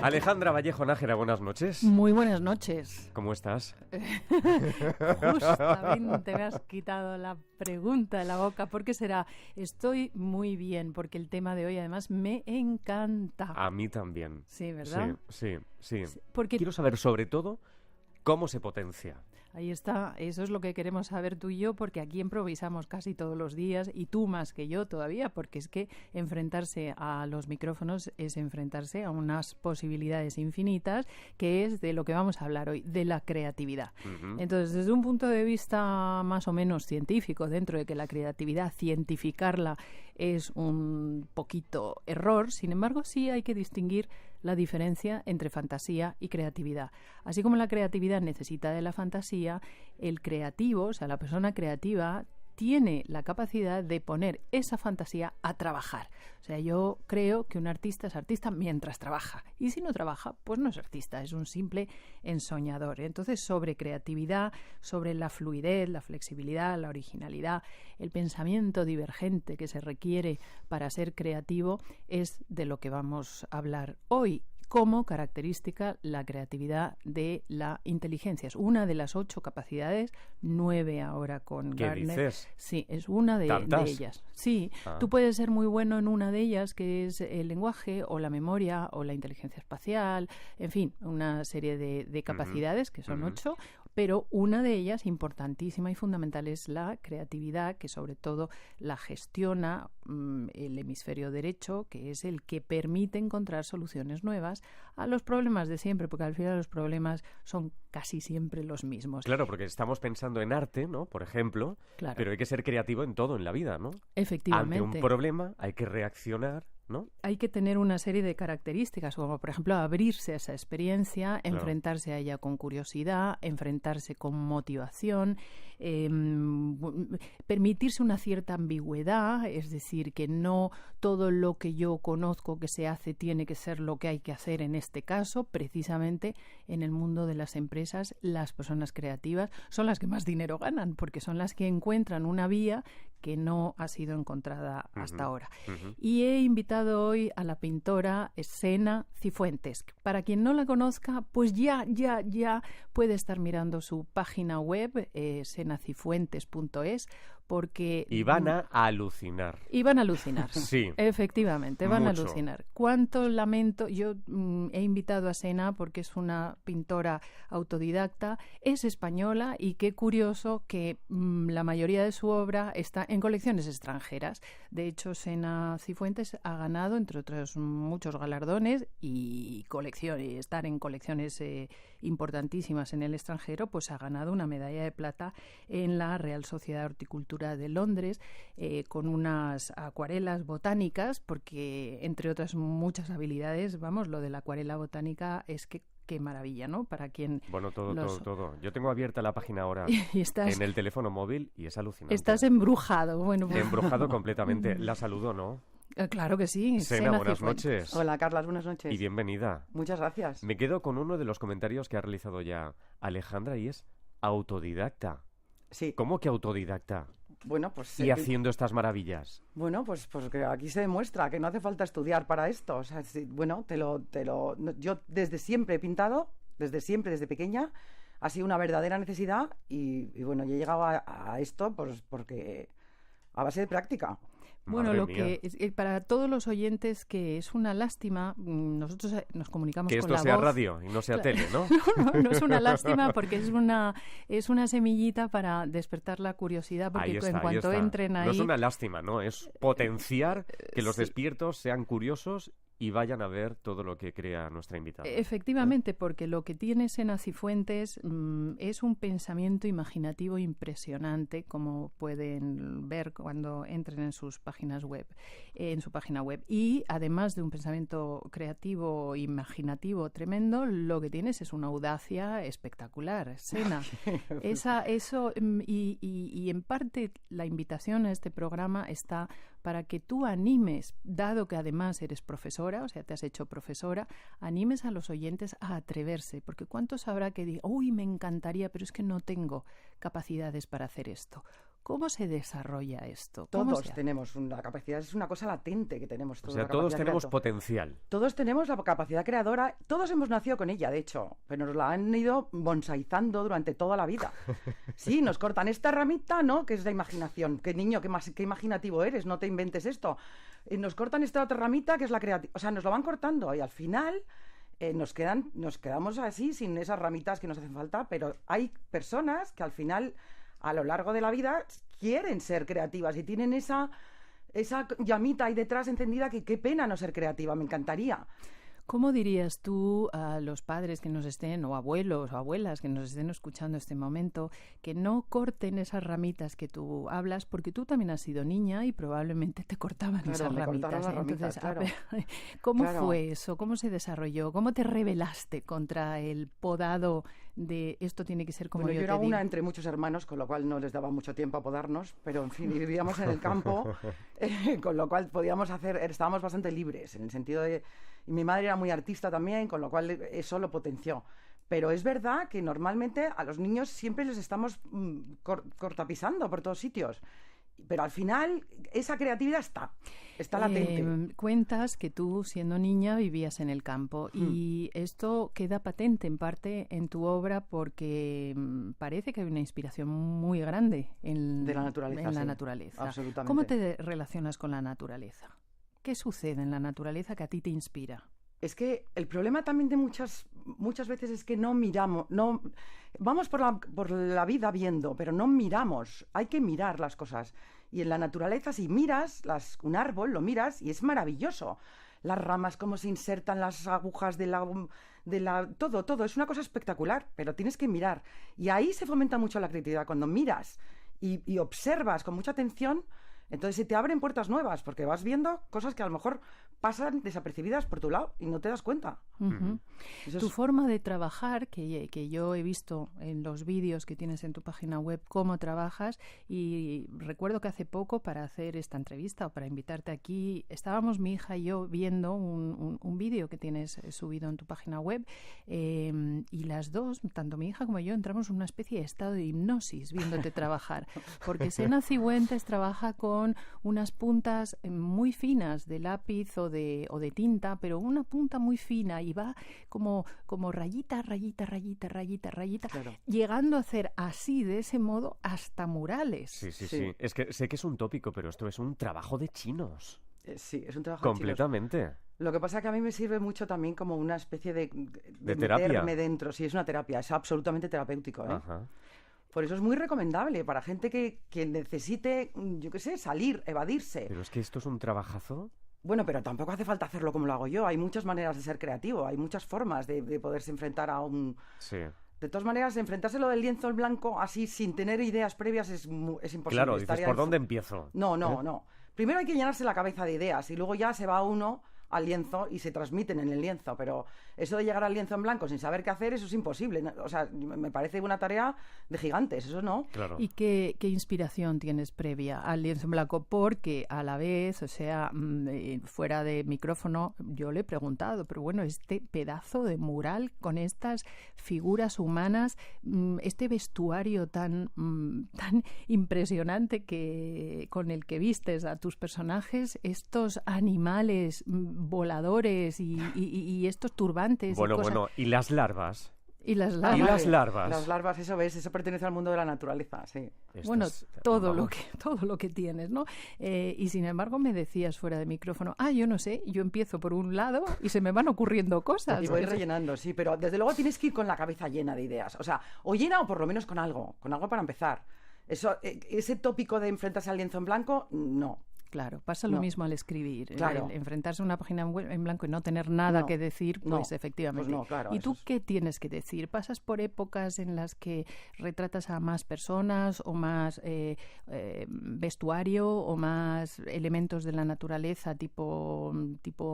Alejandra Vallejo Nájera, buenas noches. Muy buenas noches. ¿Cómo estás? Justamente me has quitado la pregunta de la boca. ¿Por qué será? Estoy muy bien, porque el tema de hoy además me encanta. A mí también. Sí, ¿verdad? Sí. Porque quiero saber sobre todo cómo se potencia. Ahí está, eso es lo que queremos saber tú y yo, porque aquí improvisamos casi todos los días, y tú más que yo todavía, porque es que enfrentarse a los micrófonos es enfrentarse a unas posibilidades infinitas, que es de lo que vamos a hablar hoy, de la creatividad. Entonces, desde un punto de vista más o menos científico, dentro de que la creatividad, cientificarla es un poquito error, sin embargo, sí hay que distinguir la diferencia entre fantasía y creatividad. Así como la creatividad necesita de la fantasía, el creativo, o sea, la persona creativa, tiene la capacidad de poner esa fantasía a trabajar. O sea, yo creo que un artista es artista mientras trabaja. Y si no trabaja, pues no es artista, es un simple ensoñador. Entonces, sobre creatividad, sobre la fluidez, la flexibilidad, la originalidad, el pensamiento divergente que se requiere para ser creativo, es de lo que vamos a hablar hoy. Como característica la creatividad de la inteligencia. Es una de las 8 capacidades, 9 ahora con ¿Qué Gartner. dices? Sí, es una de ellas. Sí, tú puedes ser muy bueno en una de ellas, que es el lenguaje o la memoria o la inteligencia espacial, en fin, una serie de capacidades que son 8, pero una de ellas importantísima y fundamental es la creatividad, que sobre todo la gestiona el hemisferio derecho, que es el que permite encontrar soluciones nuevas a los problemas de siempre, porque al final los problemas son casi siempre los mismos. Claro, porque estamos pensando en arte, ¿no? Por ejemplo, claro. Pero hay que ser creativo en todo en la vida, ¿no? Efectivamente. Ante un problema hay que reaccionar, ¿no? Hay que tener una serie de características, como por ejemplo abrirse a esa experiencia, Claro. enfrentarse a ella con curiosidad, enfrentarse con motivación, permitirse una cierta ambigüedad, es decir, que no todo lo que yo conozco que se hace tiene que ser lo que hay que hacer en este caso. Precisamente en el mundo de las empresas, las personas creativas son las que más dinero ganan, porque son las que encuentran una vía que no ha sido encontrada hasta ahora. Y he invitado hoy a la pintora Sena Cifuentes. Para quien no la conozca, pues ya puede estar mirando su página web, senacifuentes.es, porque... Y van a alucinar. Y van a alucinar. Sí. Efectivamente, van Mucho. a alucinar. Cuánto lamento. Yo he invitado a Sena porque es una pintora autodidacta, es española, y qué curioso que la mayoría de su obra está en colecciones extranjeras. De hecho, Sena Cifuentes ha ganado, entre otros muchos galardones y estar en colecciones importantísimas en el extranjero, pues ha ganado una medalla de plata en la Real Sociedad de Horticultura de Londres, con unas acuarelas botánicas, porque entre otras muchas habilidades, vamos, lo de la acuarela botánica es que qué maravilla, ¿no? Para quien... Bueno, todo. Yo tengo abierta la página ahora en el teléfono móvil y es alucinante. Estás embrujado. Bueno, pues... Embrujado completamente. La saludo, ¿no? Claro que sí. Sena, buenas noches. Hola, Carlas, buenas noches. Y bienvenida. Muchas gracias. Me quedo con uno de los comentarios que ha realizado ya Alejandra, y es autodidacta. Sí. ¿Cómo que autodidacta? Bueno, pues... Y haciendo estas maravillas. Bueno, pues que aquí se demuestra que no hace falta estudiar para esto. O sea, bueno, yo desde siempre he pintado, desde pequeña, ha sido una verdadera necesidad y bueno, yo he llegado a esto pues porque a base de práctica. Bueno, Madre lo mía. que para todos los oyentes, que es una lástima, nosotros nos comunicamos Que con esto la sea voz. radio y no sea tele, ¿no? No es una lástima, porque es una semillita para despertar la curiosidad, porque Ahí está, en cuanto ahí está. entren ahí... No es una lástima, ¿no? Es potenciar que los sí. despiertos sean curiosos y vayan a ver todo lo que crea nuestra invitada. Efectivamente, porque lo que tiene Sena Cifuentes es un pensamiento imaginativo impresionante, como pueden ver cuando entren en sus páginas web, en su página web. Y además de un pensamiento creativo, imaginativo tremendo, lo que tienes es una audacia espectacular, Sena. Y en parte la invitación a este programa está para que tú animes, dado que además eres profesora, o sea, te has hecho profesora, animes a los oyentes a atreverse, porque ¿cuántos habrá que digan, uy, me encantaría, pero es que no tengo capacidades para hacer esto? ¿Cómo se desarrolla esto? ¿Cómo Todos tenemos la capacidad, es una cosa latente que tenemos. O sea, todos tenemos potencial. Todos tenemos la capacidad creadora, todos hemos nacido con ella, de hecho, pero nos la han ido bonsaizando durante toda la vida. Sí, nos cortan esta ramita, ¿no? Que es la imaginación. Qué niño, qué imaginativo eres, no te inventes esto. Nos cortan esta otra ramita que es la creatividad. O sea, nos lo van cortando y al final nos quedamos así, sin esas ramitas que nos hacen falta, pero hay personas que al final, a lo largo de la vida, quieren ser creativas y tienen esa llamita ahí detrás encendida que qué pena no ser creativa, me encantaría. ¿Cómo dirías tú a los padres que nos estén, o abuelos o abuelas que nos estén escuchando este momento, que no corten esas ramitas que tú hablas, porque tú también has sido niña y probablemente te cortaban esas ramitas? Entonces, claro. ¿Cómo fue eso? ¿Cómo se desarrolló? ¿Cómo te rebelaste contra el podado de esto tiene que ser como yo te digo? Yo era una entre muchos hermanos, con lo cual no les daba mucho tiempo a podarnos, pero en fin, vivíamos en el campo, con lo cual estábamos bastante libres, en el sentido de... Y mi madre era muy artista también, con lo cual eso lo potenció. Pero es verdad que normalmente a los niños siempre les estamos cortapisando por todos sitios. Pero al final esa creatividad está latente. Cuentas que tú, siendo niña, vivías en el campo y esto queda patente en parte en tu obra porque parece que hay una inspiración muy grande de la naturaleza, en la naturaleza. Absolutamente. ¿Cómo te relacionas con la naturaleza? ¿Qué sucede en la naturaleza que a ti te inspira? Es que el problema también de muchas veces es que no miramos, vamos por la vida viendo, pero no miramos. Hay que mirar las cosas. Y en la naturaleza, si miras un árbol, lo miras y es maravilloso. Las ramas, cómo se insertan las agujas todo, es una cosa espectacular, pero tienes que mirar. Y ahí se fomenta mucho la creatividad, cuando miras y observas con mucha atención. Entonces se te abren puertas nuevas porque vas viendo cosas que a lo mejor pasan desapercibidas por tu lado y no te das cuenta. Tu forma de trabajar, que yo he visto en los vídeos que tienes en tu página web, cómo trabajas, y recuerdo que hace poco para hacer esta entrevista o para invitarte aquí, estábamos mi hija y yo viendo un vídeo que tienes subido en tu página web y las dos, tanto mi hija como yo, entramos en una especie de estado de hipnosis viéndote trabajar, porque Sena Cifuentes trabaja con unas puntas muy finas de lápiz o de tinta, pero una punta muy fina y va como rayita, claro. llegando a hacer así, de ese modo, hasta murales. Sí. Es que sé que es un tópico, pero esto es un trabajo de chinos. Sí, es un trabajo completamente. De chinos. Lo que pasa es que a mí me sirve mucho también como una especie de terapia. Meterme dentro. Sí, es una terapia, es absolutamente terapéutico, ¿eh? Ajá. Por eso es muy recomendable para gente que necesite, yo qué sé, salir, evadirse. Pero es que esto es un trabajazo. Bueno, pero tampoco hace falta hacerlo como lo hago yo. Hay muchas maneras de ser creativo, hay muchas formas de poderse enfrentar a un... Sí. De todas maneras, enfrentárselo del lienzo en blanco así, sin tener ideas previas, es imposible. Claro, dices, ¿por dónde empiezo? No. Primero hay que llenarse la cabeza de ideas y luego ya se va uno al lienzo y se transmiten en el lienzo, pero eso de llegar al lienzo en blanco sin saber qué hacer, eso es imposible. O sea, me parece una tarea de gigantes, eso no. Claro. ¿Y qué inspiración tienes previa al lienzo en blanco? Porque a la vez, o sea, fuera de micrófono, yo le he preguntado, pero bueno, este pedazo de mural con estas figuras humanas, este vestuario tan impresionante con el que vistes a tus personajes, estos animales voladores y estos turbantes. Bueno, ¿y las larvas? Y las larvas. Las larvas, eso pertenece al mundo de la naturaleza, sí. Todo lo que tienes, ¿no? Y sin embargo me decías fuera de micrófono, yo no sé, yo empiezo por un lado y se me van ocurriendo cosas. Y voy rellenando, sí, pero desde luego tienes que ir con la cabeza llena de ideas. O sea, o llena o por lo menos con algo para empezar. Ese tópico de enfrentarse al lienzo en blanco, no. Claro, pasa lo mismo al escribir. Claro. El enfrentarse a una página en blanco y no tener nada que decir, pues efectivamente. Pues no, claro, ¿Y tú qué tienes que decir? ¿Pasas por épocas en las que retratas a más personas o más vestuario o más elementos de la naturaleza tipo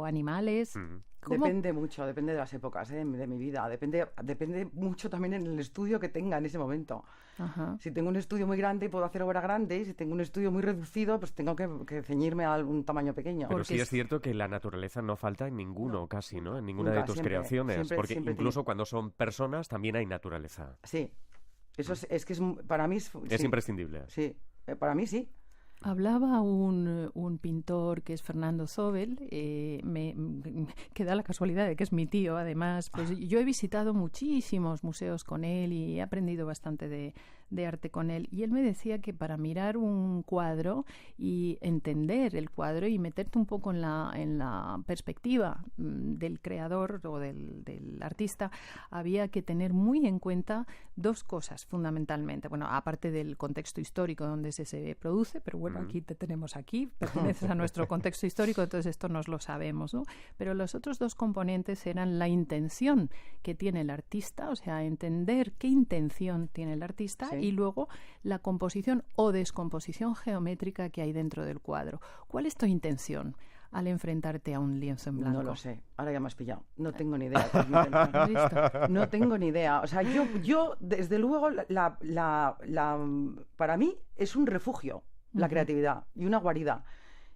animales? Depende mucho, depende de las épocas de mi vida. Depende mucho también en el estudio que tenga en ese momento. Ajá. Si tengo un estudio muy grande, puedo hacer obra grande. Y si tengo un estudio muy reducido, pues tengo que ceñirme a un tamaño pequeño. Pero sí es cierto que la naturaleza no falta en ninguno, casi, ¿no? En ninguna de tus creaciones. Porque incluso cuando son personas también hay naturaleza. Sí. Eso es que para mí es imprescindible. Sí. Para mí sí. Hablaba un pintor que es Fernando Zobel, que da la casualidad de que es mi tío, además. Pues yo he visitado muchísimos museos con él y he aprendido bastante de arte con él. Y él me decía que para mirar un cuadro y entender el cuadro y meterte un poco en la perspectiva del creador o del artista, había que tener muy en cuenta dos cosas fundamentalmente. Bueno, aparte del contexto histórico donde se produce, pero bueno, aquí te tenemos aquí, perteneces a nuestro contexto histórico, entonces esto nos lo sabemos, ¿no? Pero los otros dos componentes eran la intención que tiene el artista, o sea, entender qué intención tiene el artista, sí, y luego la composición o descomposición geométrica que hay dentro del cuadro. ¿Cuál es tu intención al enfrentarte a un lienzo en blanco? No lo sé, ahora ya me has pillado. No tengo ni idea. No tengo ni idea. O sea, yo desde luego, para mí es un refugio la creatividad y una guarida.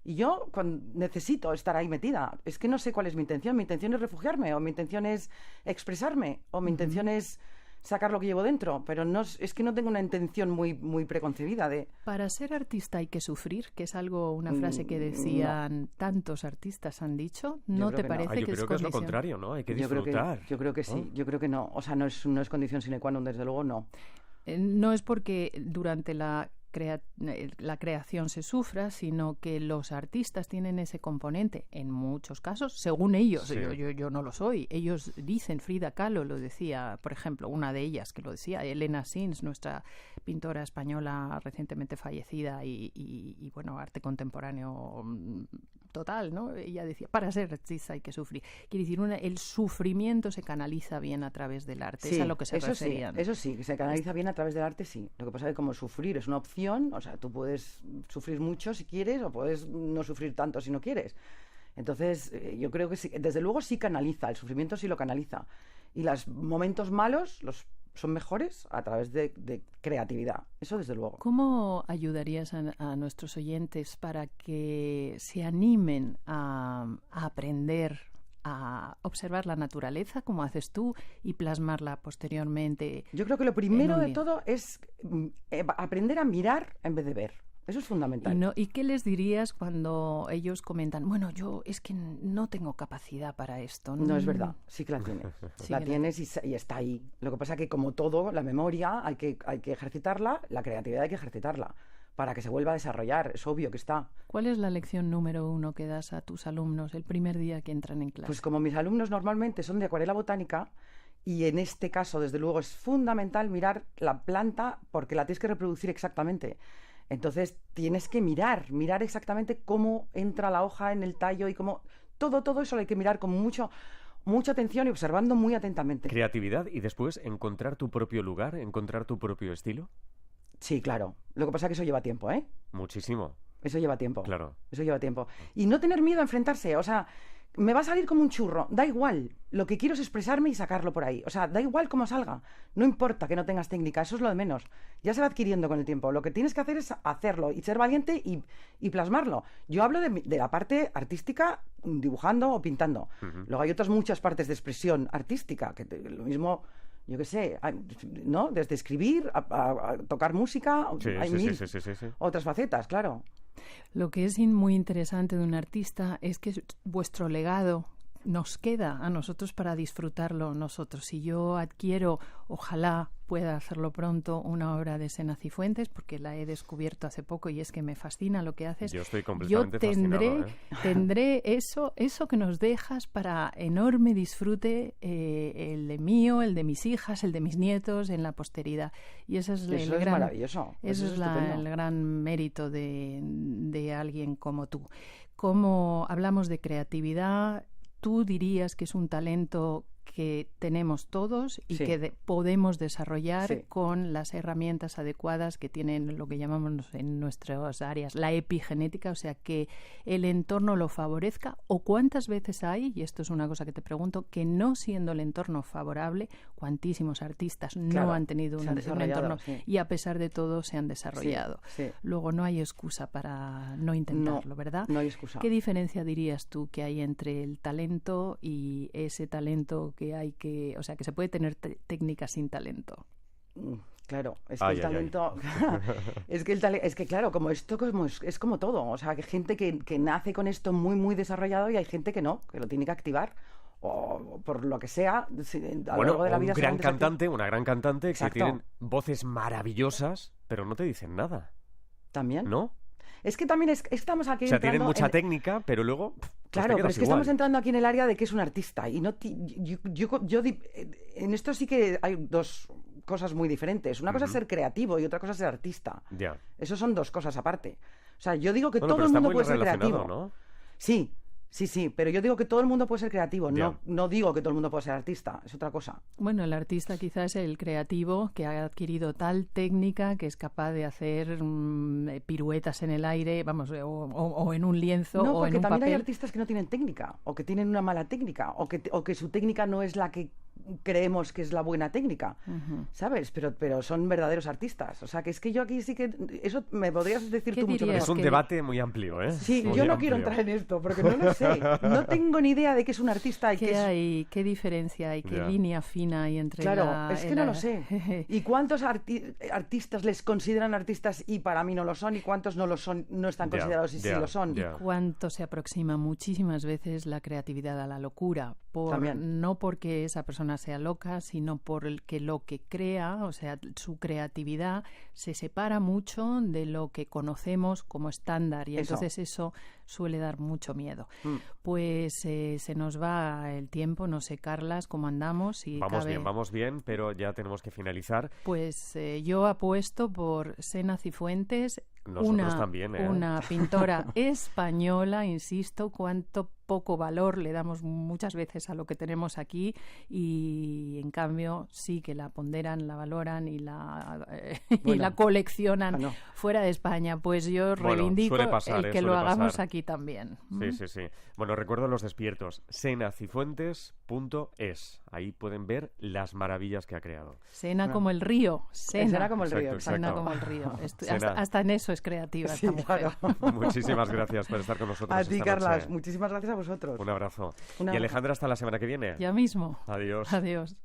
Y yo necesito estar ahí metida. Es que no sé cuál es mi intención. Mi intención es refugiarme, o mi intención es expresarme, o mi intención es sacar lo que llevo dentro, pero no, es que no tengo una intención muy preconcebida de... Para ser artista hay que sufrir, que es una frase que decían tantos artistas han dicho. ¿No te parece que es condición? Yo creo que es lo contrario, ¿no? Hay que disfrutar. Yo creo que sí, yo creo que no. O sea, no es condición sine qua non, desde luego no. No es porque durante la creación se sufra, sino que los artistas tienen ese componente, en muchos casos, según ellos, sí. yo no lo soy, ellos dicen, Frida Kahlo lo decía, por ejemplo, una de ellas que lo decía, Elena Sins, nuestra pintora española recientemente fallecida y bueno, arte contemporáneo total, ¿no? Ella decía, para ser artista hay que sufrir. Quiere decir, el sufrimiento se canaliza bien a través del arte, sí, es a lo que se referían. Sí, eso sí, que se canaliza bien a través del arte, sí. Lo que pasa es que como sufrir es una opción, o sea, tú puedes sufrir mucho si quieres o puedes no sufrir tanto si no quieres. Entonces, yo creo que sí, desde luego sí canaliza, el sufrimiento sí lo canaliza. Y los momentos malos son mejores a través de creatividad, eso desde luego. ¿Cómo ayudarías a nuestros oyentes para que se animen a aprender a observar la naturaleza, como haces tú, y plasmarla posteriormente? Yo creo que lo primero de todo es aprender a mirar en vez de ver. Eso es fundamental. ¿Y qué les dirías cuando ellos comentan, bueno, yo es que no tengo capacidad para esto? No es verdad, sí que la tienes. Sí la tienes y está ahí. Lo que pasa es que, como todo, la memoria hay que ejercitarla, la creatividad hay que ejercitarla para que se vuelva a desarrollar, es obvio que está. ¿Cuál es la lección número 1 que das a tus alumnos el primer día que entran en clase? Pues como mis alumnos normalmente son de acuarela botánica, y en este caso, desde luego, es fundamental mirar la planta porque la tienes que reproducir exactamente. Entonces tienes que mirar exactamente cómo entra la hoja en el tallo y cómo... Todo eso lo hay que mirar con mucha atención y observando muy atentamente. Creatividad y después encontrar tu propio lugar, encontrar tu propio estilo. Sí, claro. Lo que pasa es que eso lleva tiempo, ¿eh? Muchísimo. Eso lleva tiempo. Claro. Eso lleva tiempo. Y no tener miedo a enfrentarse, o sea... Me va a salir como un churro, da igual, lo que quiero es expresarme y sacarlo por ahí, o sea, da igual cómo salga, no importa que no tengas técnica, eso es lo de menos, ya se va adquiriendo con el tiempo, lo que tienes que hacer es hacerlo y ser valiente y plasmarlo. Yo hablo de la parte artística, dibujando o pintando, luego hay otras muchas partes de expresión artística, que lo mismo... Yo qué sé, ¿no? Desde escribir a tocar música, sí, hay mil otras facetas, claro. Lo que es muy interesante de un artista es que vuestro legado nos queda a nosotros para disfrutarlo nosotros. Si yo adquiero, ojalá pueda hacerlo pronto, una obra de Sena Cifuentes, porque la he descubierto hace poco y es que me fascina lo que haces. Yo estoy completamente fascinado, tendré eso que nos dejas para enorme disfrute, el de mío, el de mis hijas, el de mis nietos, en la posteridad. Y eso es maravilloso. Eso es el gran mérito de alguien como tú. Como hablamos de creatividad, ¿tú dirías que es un talento que tenemos todos y que podemos desarrollar con las herramientas adecuadas que tienen lo que llamamos en nuestras áreas la epigenética, o sea, que el entorno lo favorezca? ¿O cuántas veces hay, y esto es una cosa que te pregunto, que no siendo el entorno favorable, cuantísimos artistas no han tenido un entorno y a pesar de todo se han desarrollado? Luego no hay excusa para no intentarlo, ¿verdad? No hay excusa. ¿Qué diferencia dirías tú que hay entre el talento y ese talento que hay que, o sea, que se puede tener técnica sin talento? Claro, es que el talento... es que claro, como esto es como todo. O sea, que hay gente que nace con esto muy, muy desarrollado y hay gente que no, que lo tiene que activar. O por lo que sea, a lo largo de la vida... Una gran cantante que tienen voces maravillosas, pero no te dicen nada. ¿También? ¿No? Es que también estamos aquí entrando... O sea, tienen mucha técnica, pero luego... Claro, pero es que estamos entrando aquí en el área de que es un artista. Y no yo en esto sí que hay dos cosas muy diferentes. Una cosa es ser creativo y otra cosa es ser artista. Ya. Eso son dos cosas aparte. O sea, yo digo que todo el mundo puede ser creativo. ¿No? Sí, pero yo digo que todo el mundo puede ser creativo, no digo que todo el mundo puede ser artista, es otra cosa. Bueno, el artista quizás es el creativo que ha adquirido tal técnica que es capaz de hacer piruetas en el aire, vamos, o en un lienzo o en un papel. No, porque también hay artistas que no tienen técnica, o que tienen una mala técnica, o que su técnica no es la que creemos que es la buena técnica, ¿sabes? Pero son verdaderos artistas. O sea, que es que yo aquí sí que... Eso me podrías decir tú mucho mejor. Es un debate muy amplio, ¿eh? Sí, yo no quiero entrar en esto, porque no lo sé. No tengo ni idea de qué es un artista. ¿Qué diferencia hay? ¿Qué línea fina hay entre Claro, es que no lo sé. ¿Y cuántos artistas les consideran artistas y para mí no lo son? ¿Y cuántos no lo son, no están considerados y sí lo son? ¿Y cuánto se aproxima muchísimas veces la creatividad a la locura? No porque esa persona sea loca, sino porque lo que crea, o sea, su creatividad se separa mucho de lo que conocemos como estándar y entonces eso suele dar mucho miedo. Pues se nos va el tiempo, no sé, Carlas, ¿cómo andamos? Vamos bien, pero ya tenemos que finalizar. Pues yo apuesto por Sena Cifuentes, también, una pintora española, insisto, cuánto poco valor le damos muchas veces a lo que tenemos aquí y en cambio sí que la ponderan, la valoran y la coleccionan fuera de España. Pues yo reivindico el que lo hagamos aquí también. Sí. Bueno, recuerdo los despiertos, senacifuentes.es. Ahí pueden ver las maravillas que ha creado. Sena como el río. Sena como el río. Exacto. Sena como el río. Hasta en eso es creativa esta mujer. Claro. Muchísimas gracias por estar con nosotros. A ti, Carlas. Noche. Muchísimas gracias a vosotros. Un abrazo. Y Alejandra, hasta la semana que viene. Ya mismo. Adiós. Adiós.